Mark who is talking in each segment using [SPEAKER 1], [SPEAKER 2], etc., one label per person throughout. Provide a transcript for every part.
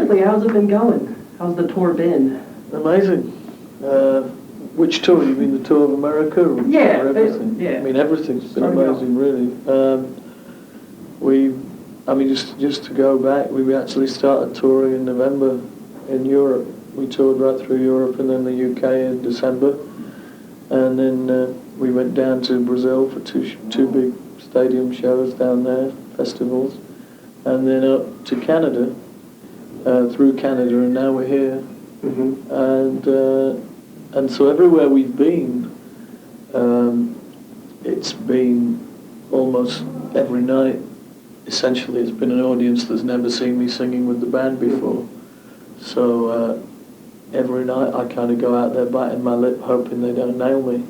[SPEAKER 1] basically, how's it been going? How's the tour been?
[SPEAKER 2] Amazing. Which tour? You mean the tour of America? Or everything?
[SPEAKER 1] Yeah.
[SPEAKER 2] I mean, everything's been amazing, really. Just to go back, we actually started touring in November in Europe. We toured right through Europe and then the UK in December. And then we went down to Brazil for two big stadium shows down there, festivals. And then up to Canada, through Canada, and now we're here. And so everywhere we've been, it's been almost every night. Essentially, it's been an audience that's never seen me singing with the band before. So every night I kind of go out there biting my lip, hoping they don't nail me.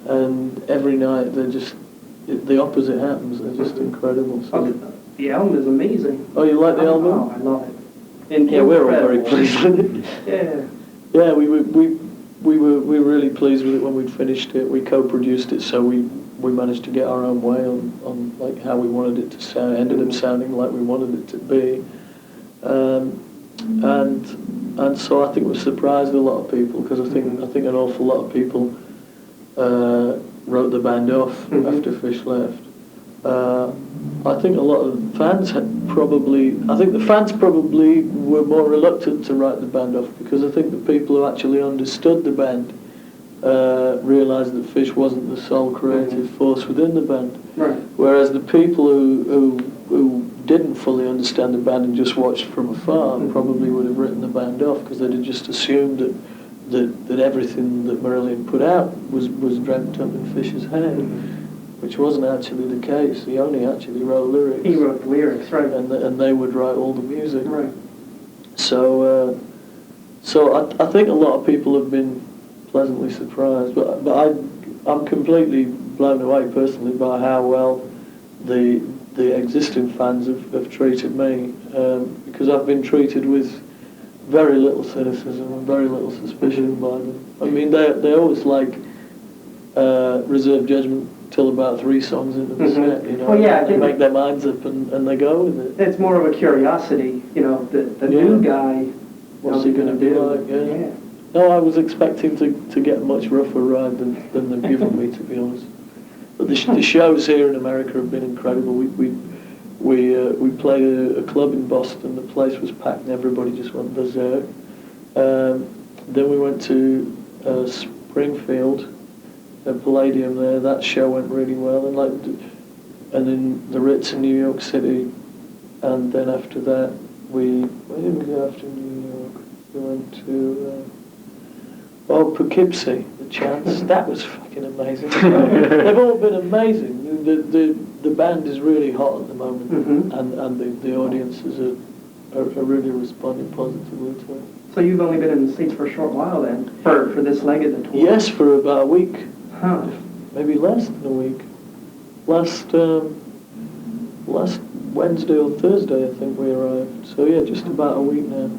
[SPEAKER 2] And every night the opposite happens. They're just incredible. So
[SPEAKER 1] the album is amazing.
[SPEAKER 2] Oh, you like the album?
[SPEAKER 1] Oh, I love it.
[SPEAKER 2] Yeah, we're all very pleased with it.
[SPEAKER 1] Yeah.
[SPEAKER 2] Yeah, we were really pleased with it when we'd finished it. We co-produced it, so we managed to get our own way on like how we wanted it to sound. It ended up sounding like we wanted it to be, and so I think we surprised a lot of people, because I think an awful lot of people wrote the band off after Fish left. I think a lot of the fans the fans probably were more reluctant to write the band off, because I think the people who actually understood the band realised that Fish wasn't the sole creative force within the band.
[SPEAKER 1] Right.
[SPEAKER 2] Whereas the people who didn't fully understand the band and just watched from afar probably would have written the band off, because they'd have just assumed that everything that Marillion put out was dreamt up in Fish's head. Which wasn't actually the case. He only actually wrote lyrics.
[SPEAKER 1] He wrote the lyrics, right.
[SPEAKER 2] And they would write all the music.
[SPEAKER 1] Right.
[SPEAKER 2] So I think a lot of people have been pleasantly surprised, but I'm completely blown away personally by how well the existing fans have treated me, because I've been treated with very little cynicism and very little suspicion by them. I mean, they always reserve judgment till about 3 songs into the set, you know.
[SPEAKER 1] Well, yeah,
[SPEAKER 2] they make their minds up and they go with it.
[SPEAKER 1] It's more of a curiosity, you know, the new guy.
[SPEAKER 2] What's he going to be like? Yeah. No, I was expecting to get a much rougher ride than they've given me, to be honest. But the shows here in America have been incredible. We played a club in Boston. The place was packed and everybody just went berserk. Then we went to Springfield. The Palladium there, that show went really well, and then the Ritz in New York City, and then after that where did we go after New York? We went to Poughkeepsie, the Chance. That was fucking amazing. They've all been amazing. The band is really hot at the moment, and the audiences are really responding positively to it.
[SPEAKER 1] So you've only been in the States for a short while then, for this leg of the tour?
[SPEAKER 2] Yes, for about a week.
[SPEAKER 1] Huh.
[SPEAKER 2] Maybe less than a week. Last Wednesday or Thursday, I think we arrived. So yeah, just about a week now.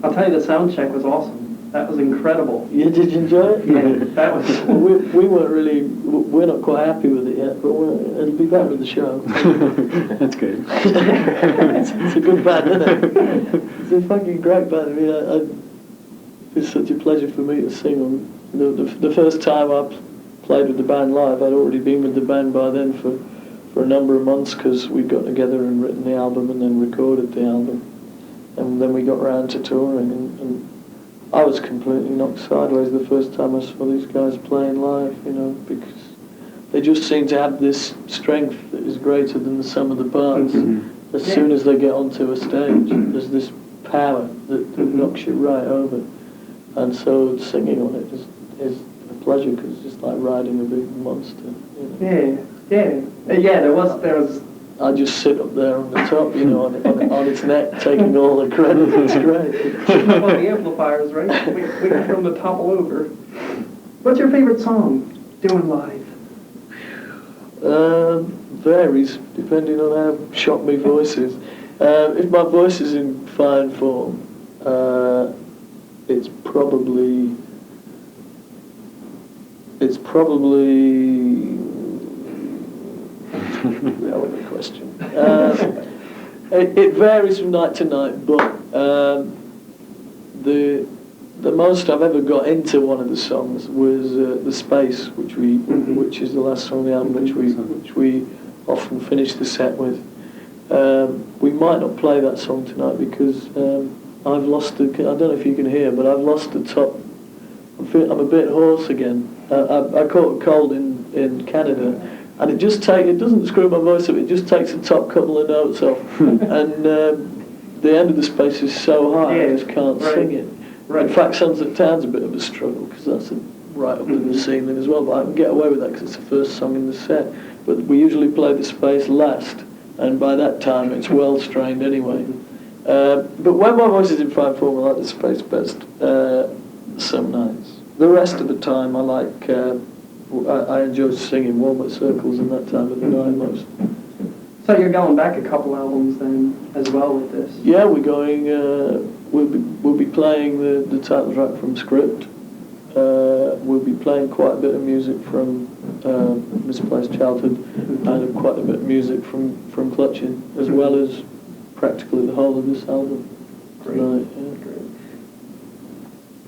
[SPEAKER 1] I'll tell you, the sound check was awesome. That was incredible.
[SPEAKER 2] Yeah, did you enjoy it?
[SPEAKER 1] Yeah, that was.
[SPEAKER 2] we we're not quite happy with it yet, but it'll be better with the show.
[SPEAKER 3] That's good.
[SPEAKER 2] It's a good band, isn't it? It's a fucking great band. I mean, it's such a pleasure for me to sing them. The first time I played with the band live, I'd already been with the band by then for a number of months, because we'd got together and written the album and then recorded the album. And then we got round to touring, and I was completely knocked sideways the first time I saw these guys playing live, you know, because they just seem to have this strength that is greater than the sum of the parts. As soon as they get onto a stage, there's this power that knocks you right over. And so singing on it is a pleasure, because it's just like riding a big monster. You know? Yeah. There was. I just sit up there on the top, you know, on its neck, taking all the credit. It's great.
[SPEAKER 1] Well, the amplifiers, right? We can throw them to topple over. What's your favorite song doing live?
[SPEAKER 2] Varies depending on how shot my voice is. If my voice is in fine form, it's probably relevant question. It varies from night to night, but the most I've ever got into one of the songs was The Space, which is the last song on the album, which we often finish the set with. We might not play that song tonight because I've lost the. I don't know if you can hear, but I've lost the top. I'm a bit hoarse again. I caught a cold in Canada, and it doesn't screw my voice up. It just takes the top couple of notes off, and the end of The Space is so high I just can't sing it. Right. In fact, Sunset Town's a bit of a struggle because that's right up in the ceiling as well. But I can get away with that because it's the first song in the set. But we usually play The Space last, and by that time it's well strained anyway. But when my voice is in fine form, I like The Space best some nights. The rest of the time, I enjoy singing Walnut Circles in that time of the night most.
[SPEAKER 1] So you're going back a couple albums then as well with this?
[SPEAKER 2] Yeah, we're going. We'll be playing the title track from Script. We'll be playing quite a bit of music from Misplaced Childhood, and quite a bit of music from Clutching, as well as practically the whole of this album.
[SPEAKER 1] Great.
[SPEAKER 2] Tonight, yeah.
[SPEAKER 1] Great.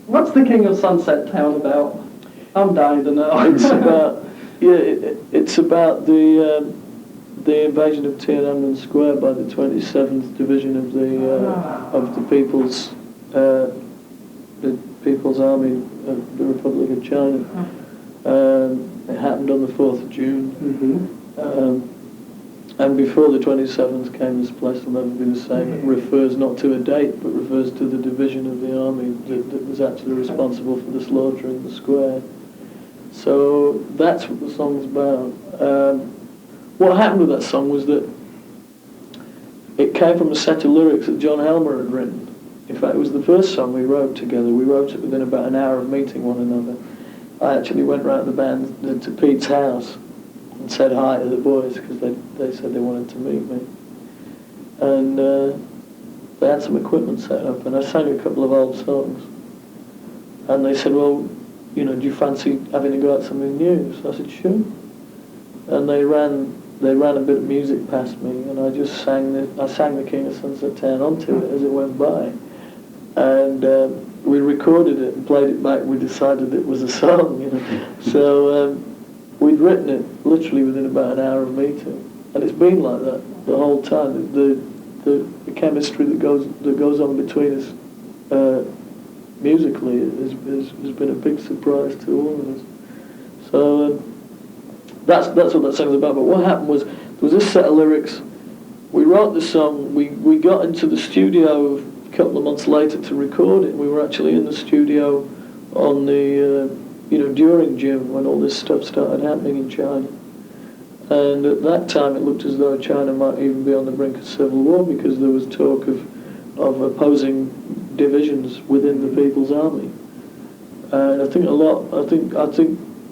[SPEAKER 1] What's The King of Sunset Town about? I'm dying to know.
[SPEAKER 2] It's about it's about the invasion of Tiananmen Square by the 27th Division of the People's Army of the Republic of China. It happened on the 4th of June. And before the 27th came, this place will never be the same. It refers not to a date, but refers to the division of the army that was actually responsible for the slaughter in the square. So that's what the song's about. What happened with that song was that it came from a set of lyrics that John Helmer had written. In fact, it was the first song we wrote together. We wrote it within about an hour of meeting one another. I actually went round the band to Pete's house and said hi to the boys because they said they wanted to meet me. And they had some equipment set up, and I sang a couple of old songs. And they said, well, do you fancy having a go at something new? So I said, sure. And they ran a bit of music past me, and I just sang the King of Sunset Town onto it as it went by. And we recorded it and played it back. We decided it was a song, So we'd written it literally within about an hour of meeting, and it's been like that the whole time. The chemistry that goes on between us musically has been a big surprise to all of us. So that's what that song's about. But what happened was there was this set of lyrics. We wrote the song. We got into the studio a couple of months later to record it. We were actually in the studio on the during June when all this stuff started happening in China. And at that time, it looked as though China might even be on the brink of civil war because there was talk of opposing divisions within the People's Army. And I think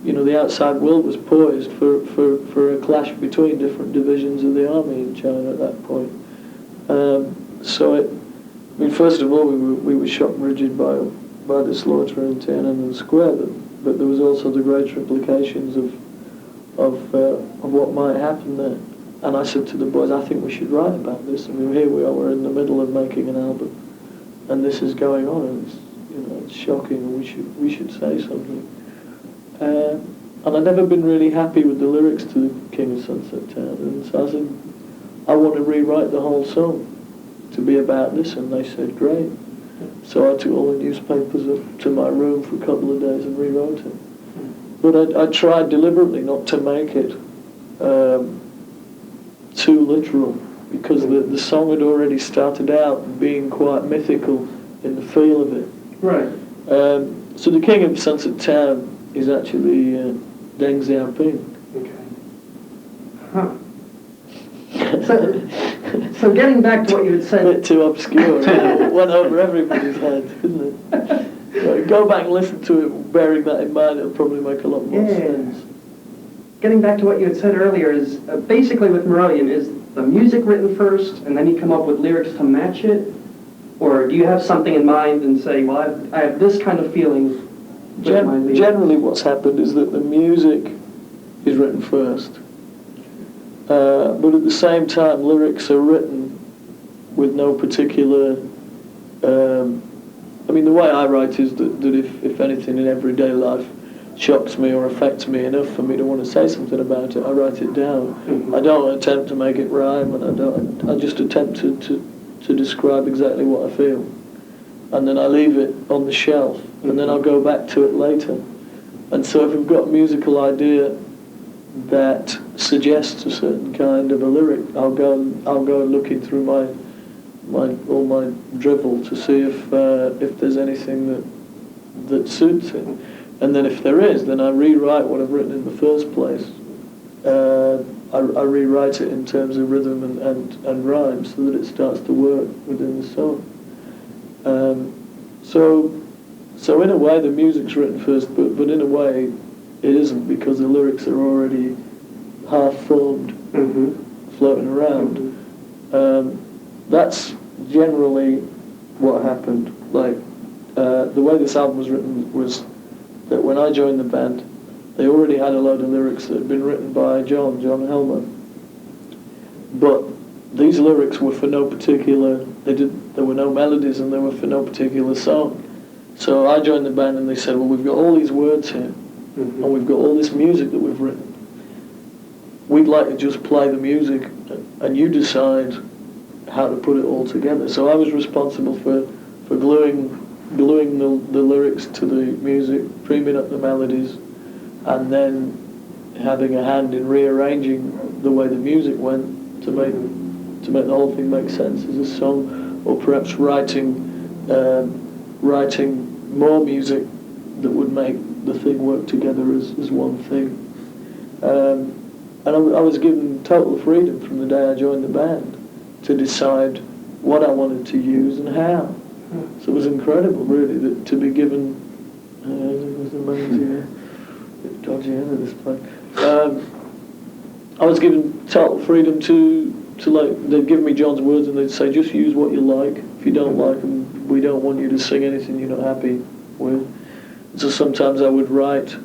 [SPEAKER 2] the outside world was poised for a clash between different divisions of the army in China at that point. First of all, we were shocked and rigid by the slaughter in Tiananmen Square, but there was also the greater implications of what might happen there. And I said to the boys, I think we should write about this. I mean, here we are, we're in the middle of making an album, and this is going on, and it's shocking, and we should say something. And I'd never been really happy with the lyrics to The King of Sunset Town, and so I said, I want to rewrite the whole song to be about this, and they said, great. So I took all the newspapers up to my room for a couple of days and rewrote it. But I tried deliberately not to make it too literal, because the song had already started out being quite mythical in the feel of it.
[SPEAKER 1] Right.
[SPEAKER 2] So The King of Sunset Town is actually Deng Xiaoping.
[SPEAKER 1] Okay. Huh. So getting back to what you had said...
[SPEAKER 2] A bit too obscure. It went over everybody's head, didn't it? Go back and listen to it, bearing that in mind, it'll probably make a lot more sense.
[SPEAKER 1] Getting back to what you had said earlier is, basically with Marillion, is the music written first, and then you come up with lyrics to match it? Or do you have something in mind and say, well, I have this kind of feeling with my lyrics?
[SPEAKER 2] Generally what's happened is that the music is written first. But at the same time, lyrics are written with no particular. I mean, the way I write is that if anything in everyday life shocks me or affects me enough for me to want to say something about it, I write it down.
[SPEAKER 1] Mhm.
[SPEAKER 2] I don't attempt to make it rhyme, and I just attempt to describe exactly what I feel. And then I leave it on the shelf, and then I'll go back to it later. And so if I've got a musical idea that suggests a certain kind of a lyric, I'll go looking through all my drivel to see if there's anything that suits it. And then if there is, then I rewrite what I've written in the first place. I rewrite it in terms of rhythm and rhyme so that it starts to work within the song. So in a way the music's written first, but in a way it isn't, because the lyrics are already half formed, floating around. That's generally what happened. Like the way this album was written was that when I joined the band, they already had a load of lyrics that had been written by John Helmer. But these lyrics were for no particular, there were no melodies and they were for no particular song. So I joined the band and they said, well, we've got all these words here, and we've got all this music that we've written. We'd like to just play the music and you decide how to put it all together. So I was responsible for gluing the lyrics to the music, dreaming up the melodies, and then having a hand in rearranging the way the music went to make the whole thing make sense as a song, or perhaps writing more music that would make the thing work together as one thing. And I was given total freedom from the day I joined the band to decide what I wanted to use and how. So it was incredible, really, to be given. It was amazing. Bit dodgy end of this place. I was given total freedom to like, they'd give me John's words and they'd say, just use what you like. If you don't like them, we don't want you to sing anything you're not happy with. So sometimes I would write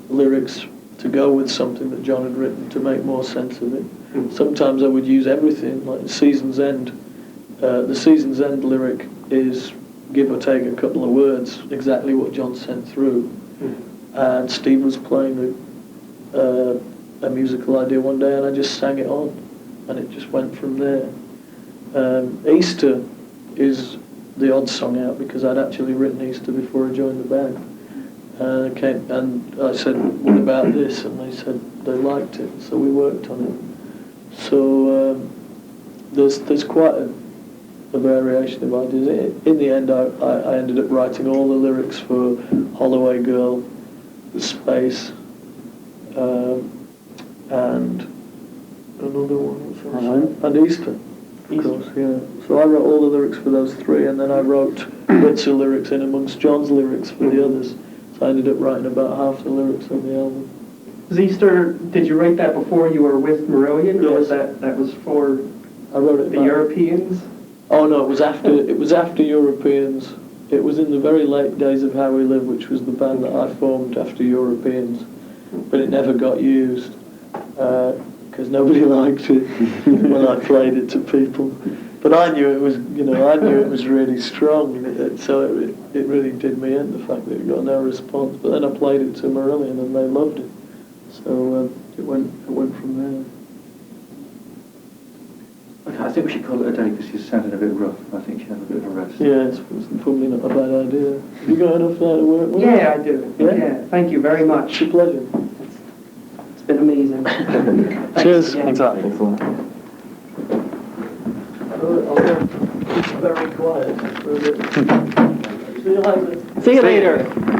[SPEAKER 2] lyrics to go with something that John had written to make more sense of it. Sometimes I would use everything, like Season's End. The Season's End lyric is, give or take a couple of words, exactly what John sent through. And Steve was playing a musical idea one day and I just sang it on, and it just went from there. Easter is the odd song out because I'd actually written Easter before I joined the band. And I said, what about this? And they said they liked it, so we worked on it. So there's quite a variation of ideas. In the end, I ended up writing all the lyrics for Holloway Girl, The Space, and another one, and Easter, of course, yeah. So I wrote all the lyrics for those three, and then I wrote bits of lyrics in amongst John's lyrics for the others. So I ended up writing about half the lyrics on the album.
[SPEAKER 1] Easter, did you write that before you were with Marillion, or was
[SPEAKER 2] Yes.
[SPEAKER 1] that was for
[SPEAKER 2] I wrote it
[SPEAKER 1] the
[SPEAKER 2] back.
[SPEAKER 1] Europeans?
[SPEAKER 2] Oh no, it was after Europeans. It was in the very late days of How We Live, which was the band that I formed after Europeans, but it never got used because nobody liked it when I played it to people. But I knew it was, it was really strong, so it really did me in, the fact that it got no response. But then I played it to Marillion and they loved it, so it went from there.
[SPEAKER 3] Okay, I think we should call it a day because you're sounding a bit rough. I think you should have a bit of a rest.
[SPEAKER 2] Yeah, it's probably not a bad idea. Have you got enough there to work with?
[SPEAKER 1] Yeah, I do. Yeah, thank you very much.
[SPEAKER 2] It's a pleasure.
[SPEAKER 1] It's been amazing.
[SPEAKER 2] Cheers.
[SPEAKER 1] Thanks again.
[SPEAKER 3] Thanks a lot.
[SPEAKER 2] I'll go. It's very quiet for a bit. See you later.
[SPEAKER 1] See you later.